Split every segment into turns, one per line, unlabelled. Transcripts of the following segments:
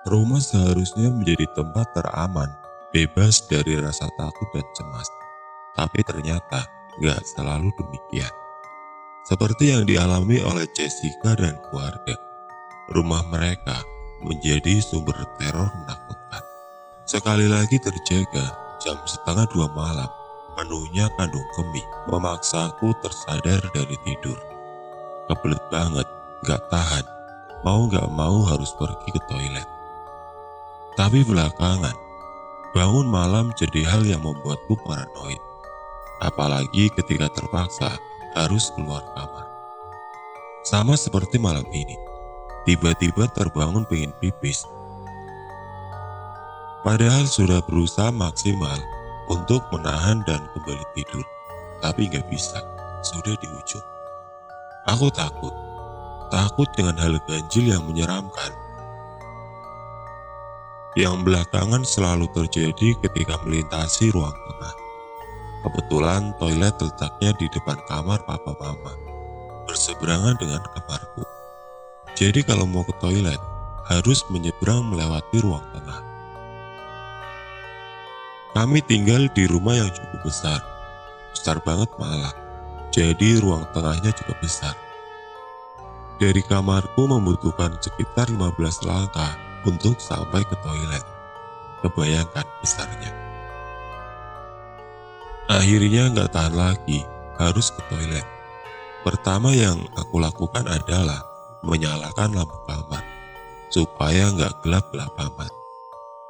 Rumah seharusnya menjadi tempat teraman, bebas dari rasa takut dan cemas. Tapi ternyata nggak selalu demikian. Seperti yang dialami oleh Jessica dan keluarga, rumah mereka menjadi sumber teror menakutkan. Sekali lagi terjaga, jam setengah 2 malam, penuhnya kandung kemih memaksaku tersadar dari tidur. Kebelet banget, gak tahan, mau gak mau harus pergi ke toilet. Tapi belakangan, bangun malam jadi hal yang membuatku paranoid. Apalagi ketika terpaksa harus keluar kamar. Sama seperti malam ini, tiba-tiba terbangun pengen pipis. Padahal sudah berusaha maksimal untuk menahan dan kembali tidur. Tapi gak bisa, sudah di ujung. Aku takut dengan hal ganjil yang menyeramkan. Yang belakangan selalu terjadi ketika melintasi ruang tengah. Kebetulan toilet letaknya di depan kamar papa mama, berseberangan dengan kamarku. Jadi kalau mau ke toilet, harus menyeberang melewati ruang tengah. Kami tinggal di rumah yang cukup besar banget malah. Jadi ruang tengahnya juga besar. Dari kamarku membutuhkan sekitar 15 langkah untuk sampai ke toilet. Kebayangkan besarnya. Akhirnya nggak tahan lagi, harus ke toilet. Pertama yang aku lakukan adalah menyalakan lampu kamar, supaya nggak gelap-gelap amat.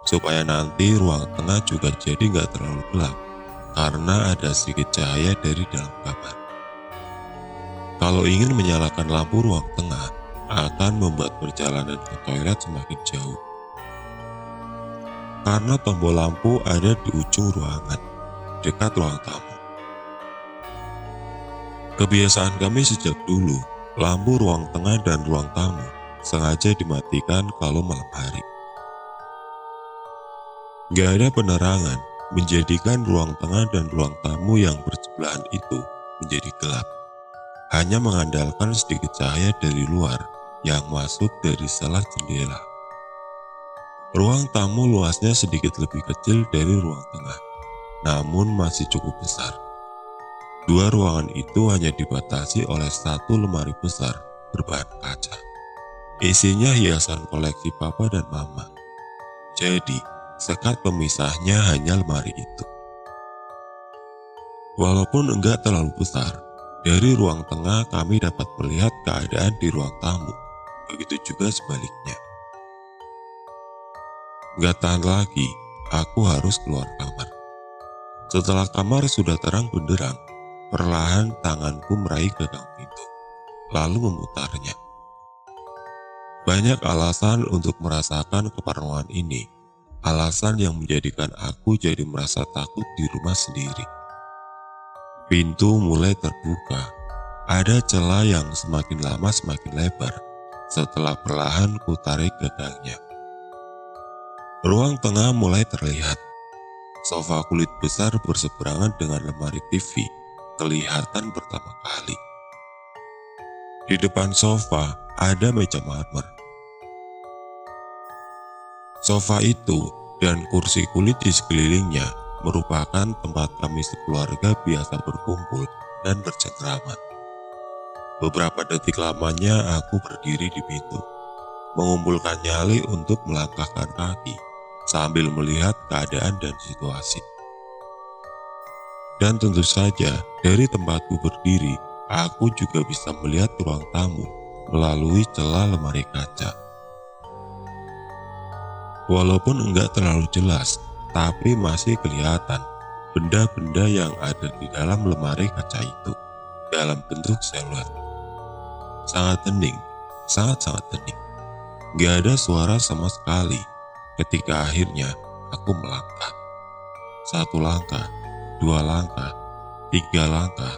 Supaya nanti ruang tengah juga jadi nggak terlalu gelap, karena ada sedikit cahaya dari dalam kamar. Kalau ingin menyalakan lampu ruang tengah, akan membuat perjalanan ke toilet semakin jauh. Karena tombol lampu ada di ujung ruangan, dekat ruang tamu. Kebiasaan kami sejak dulu, lampu ruang tengah dan ruang tamu sengaja dimatikan kalau malam hari. Gak ada penerangan, menjadikan ruang tengah dan ruang tamu yang bersebelahan itu menjadi gelap. Hanya mengandalkan sedikit cahaya dari luar yang masuk dari celah jendela. Ruang tamu luasnya sedikit lebih kecil dari ruang tengah, namun masih cukup besar. Dua ruangan itu hanya dibatasi oleh satu lemari besar berbahan kaca. Isinya hiasan koleksi papa dan mama. Jadi, sekat pemisahnya hanya lemari itu. Walaupun enggak terlalu besar, dari ruang tengah kami dapat melihat keadaan di ruang tamu. Begitu juga sebaliknya. Gak tahan lagi, aku harus keluar kamar. Setelah kamar sudah terang benderang, perlahan tanganku meraih gagang pintu, lalu memutarnya. Banyak alasan untuk merasakan keparnoan ini. Alasan yang menjadikan aku jadi merasa takut di rumah sendiri. Pintu mulai terbuka. Ada celah yang semakin lama semakin lebar setelah perlahan ku tarik gagangnya. Ruang tengah mulai terlihat. Sofa kulit besar berseberangan dengan lemari TV kelihatan pertama kali. Di depan sofa ada meja marmer. Sofa itu dan kursi kulit di sekelilingnya merupakan tempat kami sekeluarga biasa berkumpul dan bercengkrama. Beberapa detik lamanya aku berdiri di pintu, mengumpulkan nyali untuk melangkahkan kaki sambil melihat keadaan dan situasi. Dan tentu saja dari tempatku berdiri, aku juga bisa melihat ruang tamu melalui celah lemari kaca. Walaupun enggak terlalu jelas, tapi masih kelihatan benda-benda yang ada di dalam lemari kaca itu dalam bentuk siluet. Sangat hening, sangat-sangat hening. Gak ada suara sama sekali ketika akhirnya aku melangkah. 1 langkah, 2 langkah, 3 langkah,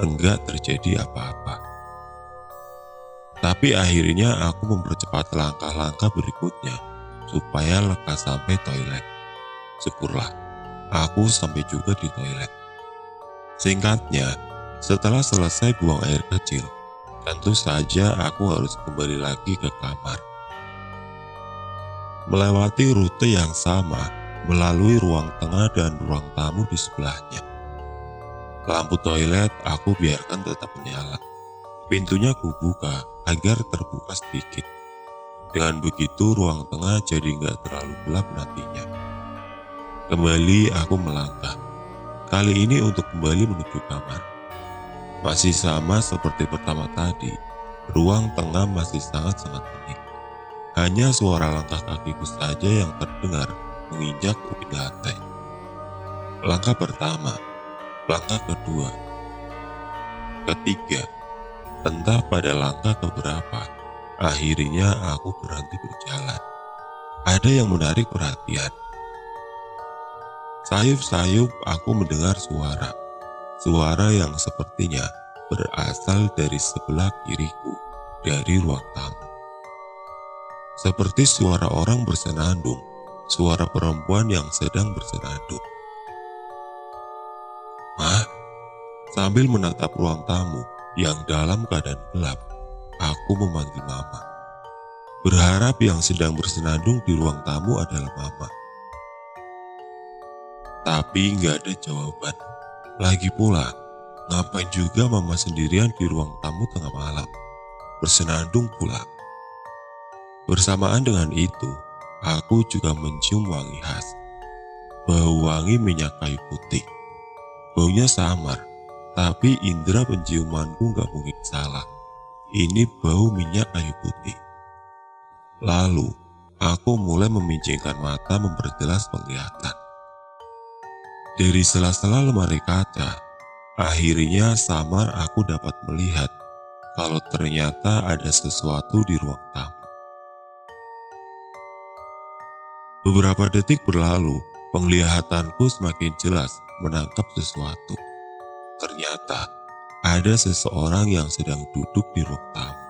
enggak terjadi apa-apa. Tapi akhirnya aku mempercepat langkah-langkah berikutnya supaya lekas sampai toilet. Syukurlah, aku sampai juga di toilet. Singkatnya, setelah selesai buang air kecil, tentu saja aku harus kembali lagi ke kamar. melewati rute yang sama melalui ruang tengah dan ruang tamu di sebelahnya. Lampu toilet aku biarkan tetap menyala. Pintunya kubuka agar terbuka sedikit. Dengan begitu ruang tengah jadi nggak terlalu gelap nantinya. Kembali aku melangkah. Kali ini untuk kembali menuju kamar. Masih sama seperti pertama tadi. Ruang tengah masih sangat-sangat hening. Hanya suara langkah kakiku saja yang terdengar menginjak ubin lantai. Langkah pertama, langkah kedua, ketiga. Entah pada langkah keberapa, akhirnya aku berhenti berjalan. Ada yang menarik perhatian. Sayup-sayup aku mendengar suara. Suara yang sepertinya berasal dari sebelah kiriku, dari ruang tamu. Seperti suara orang bersenandung, suara perempuan yang sedang bersenandung. Hah? Sambil menatap ruang tamu yang dalam keadaan gelap, aku memanggil Mama. Berharap yang sedang bersenandung di ruang tamu adalah Mama. Tapi nggak ada jawaban. Lagi pula, ngapain juga Mama sendirian di ruang tamu tengah malam, bersenandung pula. Bersamaan dengan itu, aku juga mencium wangi khas. Bau wangi minyak kayu putih. Baunya samar, tapi indera penciumanku nggak mungkin salah. Ini bau minyak kayu putih. Lalu, aku mulai memincingkan mata memperjelas penglihatan. Dari sela-sela lemari kaca, akhirnya samar aku dapat melihat kalau ternyata ada sesuatu di ruang tamu. Beberapa detik berlalu, penglihatanku semakin jelas menangkap sesuatu. Ternyata ada seseorang yang sedang duduk di ruang tamu.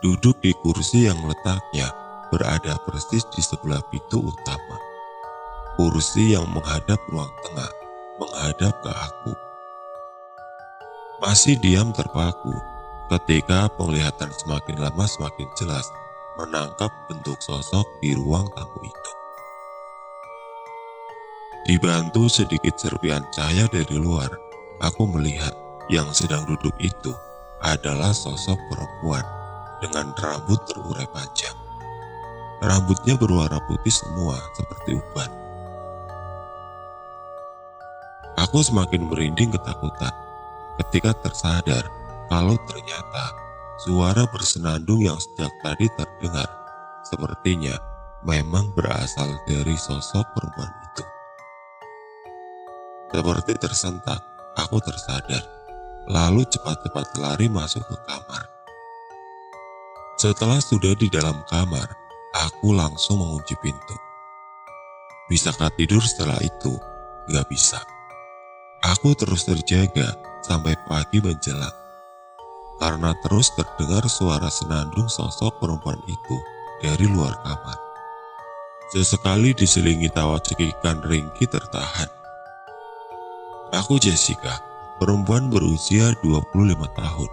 Duduk di kursi yang letaknya berada persis di sebelah pintu utama. Kursi yang menghadap ruang tengah, menghadap ke aku. Masih diam terpaku ketika penglihatan semakin lama semakin jelas menangkap bentuk sosok di ruang tamu itu. Dibantu sedikit serpian cahaya dari luar, aku melihat yang sedang duduk itu adalah sosok perempuan dengan rambut terurai panjang. Rambutnya berwarna putih semua seperti uban. Aku semakin merinding ketakutan ketika tersadar kalau ternyata suara bersenandung yang sejak tadi terdengar sepertinya memang berasal dari sosok perempuan itu. Seperti tersentak, aku tersadar, lalu cepat-cepat lari masuk ke kamar. Setelah sudah di dalam kamar, aku langsung mengunci pintu. Bisakah tidur setelah itu? Gak bisa. Aku terus terjaga sampai pagi menjelang. Karena terus terdengar suara senandung sosok perempuan itu dari luar kamar. Sesekali diselingi tawa cekikan ringkih tertahan. Aku Jessica, perempuan berusia 25 tahun.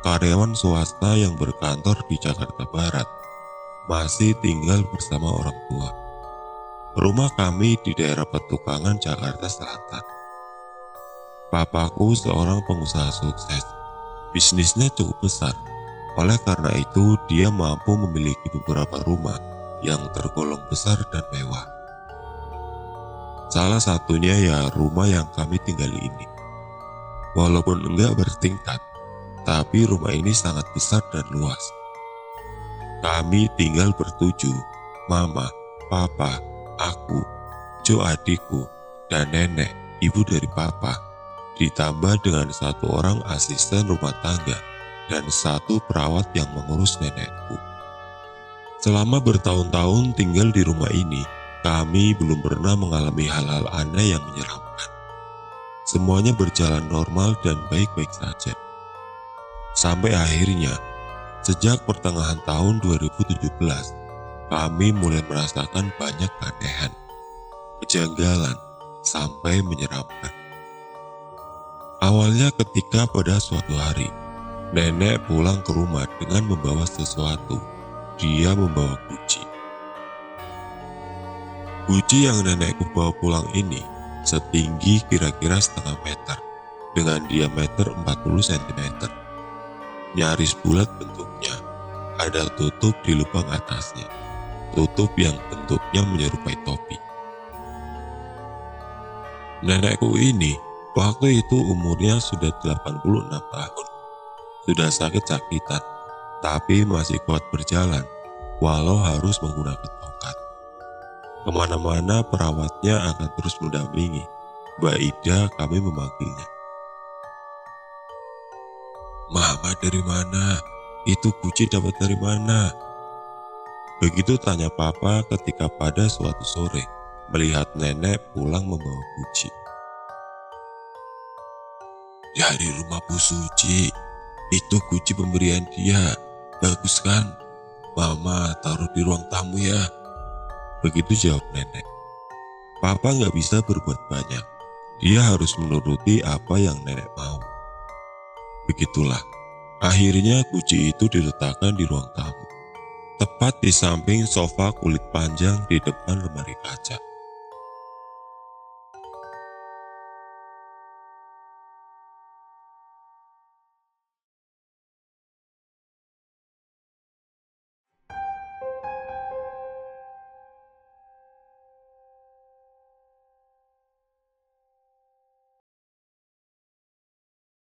Karyawan swasta yang berkantor di Jakarta Barat. Masih tinggal bersama orang tua. Rumah kami di daerah Petukangan, Jakarta Selatan. Papaku seorang pengusaha sukses. Bisnisnya cukup besar. Oleh karena itu, dia mampu memiliki beberapa rumah yang tergolong besar dan mewah. Salah satunya ya rumah yang kami tinggali ini. Walaupun enggak bertingkat, tapi rumah ini sangat besar dan luas. Kami tinggal bertujuh, Mama, Papa, aku, Jo adikku, dan nenek, ibu dari Papa. Ditambah dengan satu orang asisten rumah tangga dan satu perawat yang mengurus nenekku. Selama bertahun-tahun tinggal di rumah ini, kami belum pernah mengalami hal-hal aneh yang menyeramkan. Semuanya berjalan normal dan baik-baik saja. Sampai akhirnya, sejak pertengahan tahun 2017, kami mulai merasakan banyak keanehan, kejanggalan, sampai menyeramkan. Awalnya ketika pada suatu hari, nenek pulang ke rumah dengan membawa sesuatu. Dia membawa kunci. Guci yang nenekku bawa pulang ini setinggi kira-kira setengah meter dengan diameter 40 cm. Nyaris bulat bentuknya, ada tutup di lubang atasnya, tutup yang bentuknya menyerupai topi. Nenekku ini waktu itu umurnya sudah 86 tahun, sudah sakit-sakitan, tapi masih kuat berjalan walau harus menggunakan tongkat. Kemana-mana perawatnya akan terus mendampingi. Mbak Ida kami memanggilnya. "Mama dari mana? Itu Guci dapat dari mana?" Begitu tanya papa ketika pada suatu sore melihat nenek pulang membawa Guci. "Dari rumah Bu Suci. Itu Guci pemberian dia. Bagus kan? Mama taruh di ruang tamu ya." Begitu jawab nenek. Papa nggak bisa berbuat banyak. Dia harus menuruti apa yang nenek mau. Begitulah, akhirnya Guci itu diletakkan di ruang tamu, tepat di samping sofa kulit panjang di depan lemari kaca.